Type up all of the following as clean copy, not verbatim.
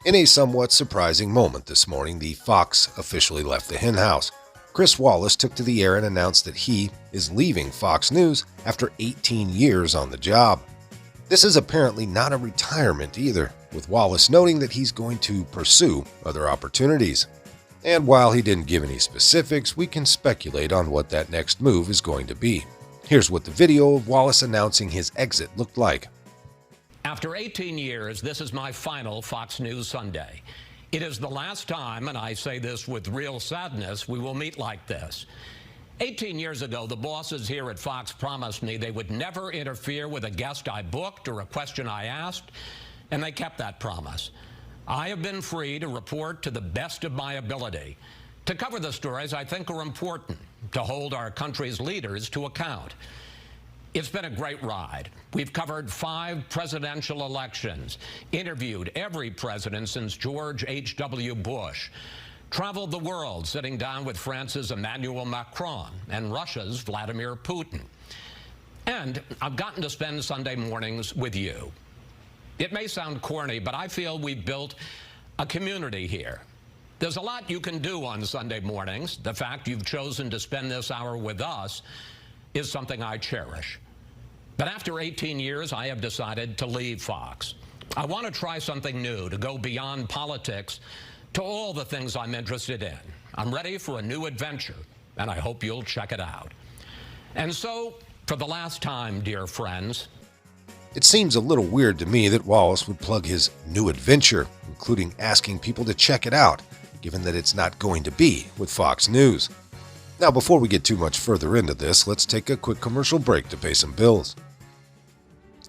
In a somewhat surprising moment this morning, the Fox officially left the henhouse. Chris Wallace took to the air and announced that he is leaving Fox News after 18 years on the job. This is apparently not a retirement either, with Wallace noting that he's going to pursue other opportunities. And while he didn't give any specifics, we can speculate on what that next move is going to be. Here's what the video of Wallace announcing his exit looked like. After 18 years, this is my final Fox News Sunday. It is the last time, and I say this with real sadness, we will meet like this. 18 years ago, the bosses here at Fox promised me they would never interfere with a guest I booked or a question I asked, and they kept that promise. I have been free to report to the best of my ability, to cover the stories I think are important, to hold our country's leaders to account. It's been a great ride. We've covered 5 presidential elections, interviewed every president since George H.W. Bush, traveled the world sitting down with France's Emmanuel Macron and Russia's Vladimir Putin. And I've gotten to spend Sunday mornings with you. It may sound corny, but I feel we've built a community here. There's a lot you can do on Sunday mornings. The fact you've chosen to spend this hour with us is something I cherish. But after 18 years, I have decided to leave Fox. I want to try something new, to go beyond politics to all the things I'm interested in. I'm ready for a new adventure, and I hope you'll check it out. And so, for the last time, dear friends, it seems a little weird to me that Wallace would plug his new adventure, including asking people to check it out, given that it's not going to be with Fox News. Now, before we get too much further into this, let's take a quick commercial break to pay some bills.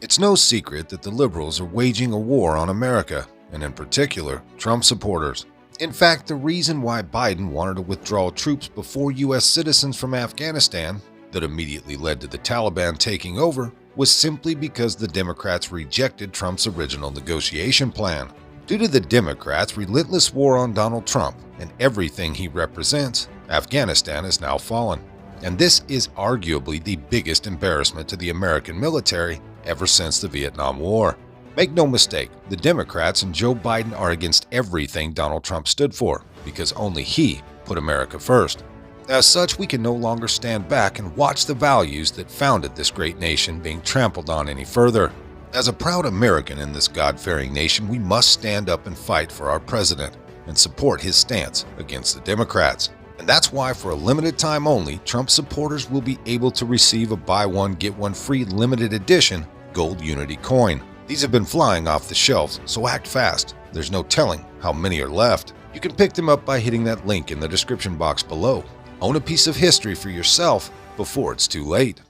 It's no secret that the liberals are waging a war on America, and in particular, Trump supporters. In fact, the reason why Biden wanted to withdraw troops before U.S. citizens from Afghanistan, that immediately led to the Taliban taking over, was simply because the Democrats rejected Trump's original negotiation plan. Due to the Democrats' relentless war on Donald Trump and everything he represents, Afghanistan has now fallen. And this is arguably the biggest embarrassment to the American military ever since the Vietnam War. Make no mistake, the Democrats and Joe Biden are against everything Donald Trump stood for, because only he put America first. As such, we can no longer stand back and watch the values that founded this great nation being trampled on any further. As a proud American in this God-fearing nation, we must stand up and fight for our president and support his stance against the Democrats. And that's why, for a limited time only, Trump supporters will be able to receive a buy one, get one free limited edition gold Unity coin. These have been flying off the shelves, so act fast. There's no telling how many are left. You can pick them up by hitting that link in the description box below. Own a piece of history for yourself before it's too late.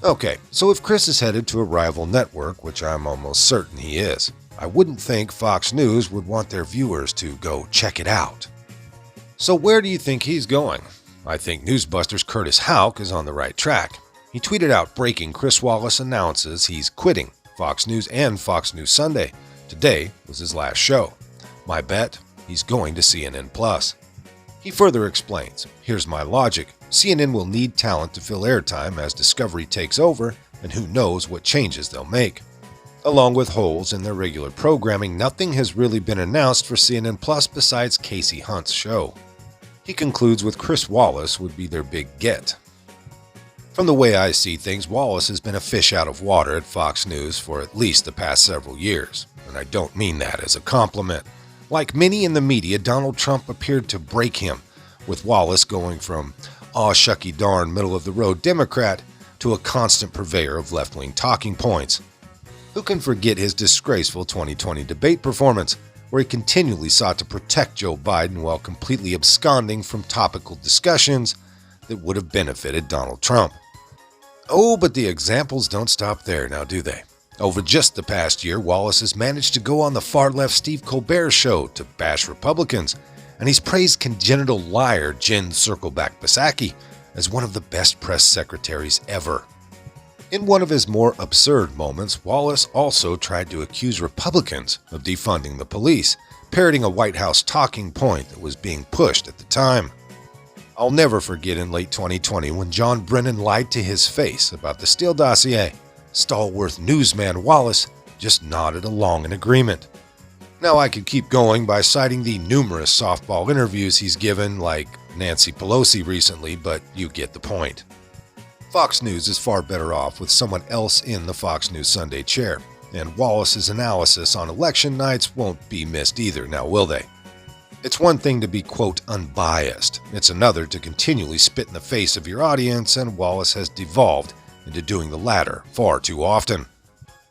Okay, so if Chris is headed to a rival network, which I'm almost certain he is, I wouldn't think Fox News would want their viewers to go check it out. So where do you think he's going? I think Newsbusters' Curtis Houck is on the right track. He tweeted out breaking Chris Wallace announces he's quitting Fox News and Fox News Sunday. Today was his last show. My bet, he's going to CNN+. He further explains, here's my logic. CNN will need talent to fill airtime as Discovery takes over, and who knows what changes they'll make. Along with holes in their regular programming, nothing has really been announced for CNN Plus besides Casey Hunt's show. He concludes with Chris Wallace would be their big get. From the way I see things, Wallace has been a fish out of water at Fox News for at least the past several years, and I don't mean that as a compliment. Like many in the media, Donald Trump appeared to break him, with Wallace going from aw shucky darn middle-of-the-road Democrat to a constant purveyor of left-wing talking points. Who can forget his disgraceful 2020 debate performance, where he continually sought to protect Joe Biden while completely absconding from topical discussions that would have benefited Donald Trump? Oh, but the examples don't stop there now, do they? Over just the past year, Wallace has managed to go on the far-left Steve Colbert show to bash Republicans, and he's praised congenital liar Jen Circleback Psaki as one of the best press secretaries ever. In one of his more absurd moments, Wallace also tried to accuse Republicans of defunding the police, parroting a White House talking point that was being pushed at the time. I'll never forget in late 2020 when John Brennan lied to his face about the Steele dossier. Stalwart newsman Wallace just nodded along in agreement. Now I could keep going by citing the numerous softball interviews he's given, like Nancy Pelosi recently, but you get the point. Fox News is far better off with someone else in the Fox News Sunday chair, and Wallace's analysis on election nights won't be missed either, now will they? It's one thing to be, quote, unbiased. It's another to continually spit in the face of your audience, and Wallace has devolved into doing the latter far too often.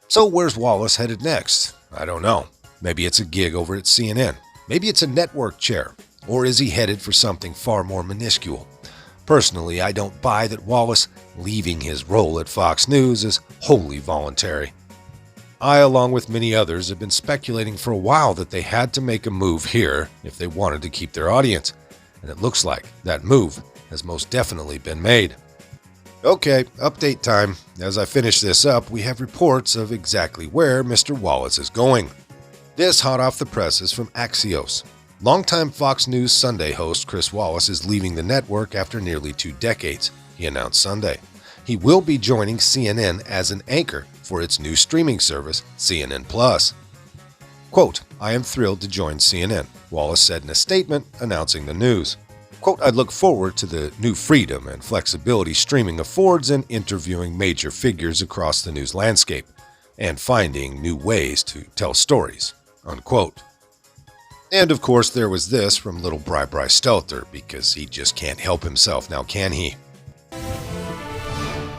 So where's Wallace headed next? I don't know. Maybe it's a gig over at CNN. Maybe it's a network chair. Or is he headed for something far more minuscule? Personally, I don't buy that Wallace leaving his role at Fox News is wholly voluntary. I, along with many others, have been speculating for a while that they had to make a move here if they wanted to keep their audience, and it looks like that move has most definitely been made. Okay, update time. As I finish this up, we have reports of exactly where Mr. Wallace is going. This hot off the presses from Axios. Longtime Fox News Sunday host Chris Wallace is leaving the network after nearly 2 decades, he announced Sunday. He will be joining CNN as an anchor for its new streaming service, CNN Plus. Quote, I am thrilled to join CNN, Wallace said in a statement announcing the news. Quote, I look forward to the new freedom and flexibility streaming affords in interviewing major figures across the news landscape and finding new ways to tell stories, unquote. And of course there was this from little Bri Stelter, because he just can't help himself now, can he?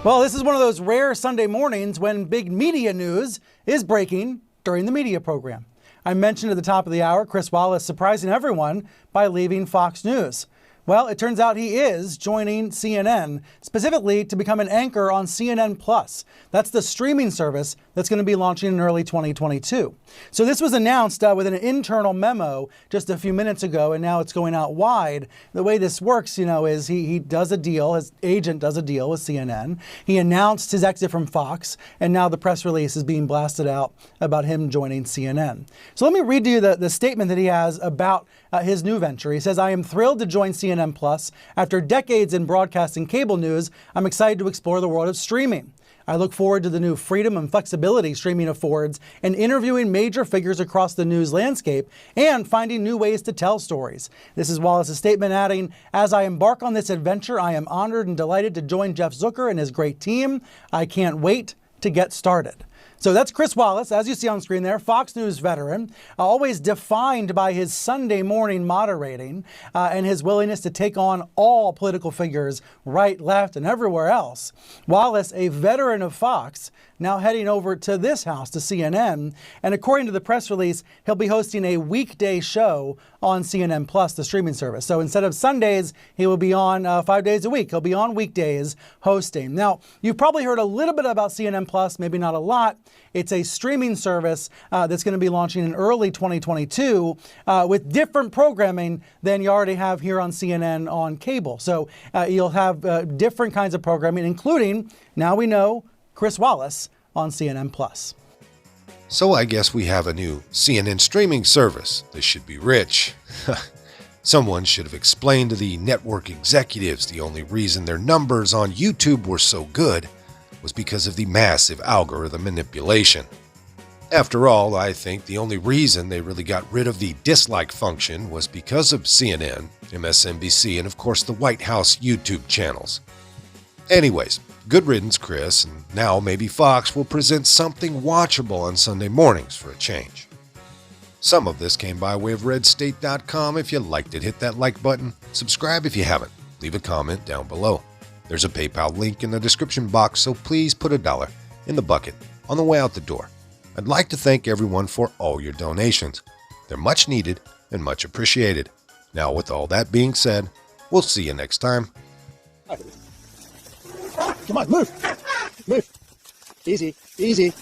Well, this is one of those rare Sunday mornings when big media news is breaking during the media program. I mentioned at the top of the hour, Chris Wallace surprising everyone by leaving Fox News. Well, it turns out he is joining CNN, specifically to become an anchor on CNN Plus. That's the streaming service that's going to be launching in early 2022. So this was announced with an internal memo just a few minutes ago, and now it's going out wide. The way this works, is he does a deal, his agent does a deal with CNN. He announced his exit from Fox, and now the press release is being blasted out about him joining CNN. So let me read to you the statement that he has about his new venture. He says, I am thrilled to join CNN Plus. After decades in broadcasting cable news, I'm excited to explore the world of streaming. I look forward to the new freedom and flexibility streaming affords and interviewing major figures across the news landscape and finding new ways to tell stories. This is Wallace's statement, adding, as I embark on this adventure, I am honored and delighted to join Jeff Zucker and his great team. I can't wait to get started. So that's Chris Wallace, as you see on screen there, Fox News veteran, always defined by his Sunday morning moderating and his willingness to take on all political figures, right, left, and everywhere else. Wallace, a veteran of Fox, now heading over to this house, to CNN, and according to the press release, he'll be hosting a weekday show on CNN Plus, the streaming service. So instead of Sundays, he will be on 5 days a week. He'll be on weekdays hosting. Now, you've probably heard a little bit about CNN Plus, maybe not a lot. It's a streaming service that's going to be launching in early 2022 with different programming than you already have here on CNN on cable. So you'll have different kinds of programming, including, now we know, Chris Wallace on CNN Plus. So I guess we have a new CNN streaming service. This should be rich. Someone should have explained to the network executives the only reason their numbers on YouTube were so good was because of the massive algorithm manipulation. After all, I think the only reason they really got rid of the dislike function was because of CNN, MSNBC, and of course the White House YouTube channels. Anyways, good riddance, Chris, and now maybe Fox will present something watchable on Sunday mornings for a change. Some of this came by way of redstate.com. If you liked it, hit that like button. Subscribe if you haven't. Leave a comment down below. There's a PayPal link in the description box, so please put $1 in the bucket on the way out the door. I'd like to thank everyone for all your donations. They're much needed and much appreciated. Now, with all that being said, we'll see you next time. Come on, move. Move. Easy, easy.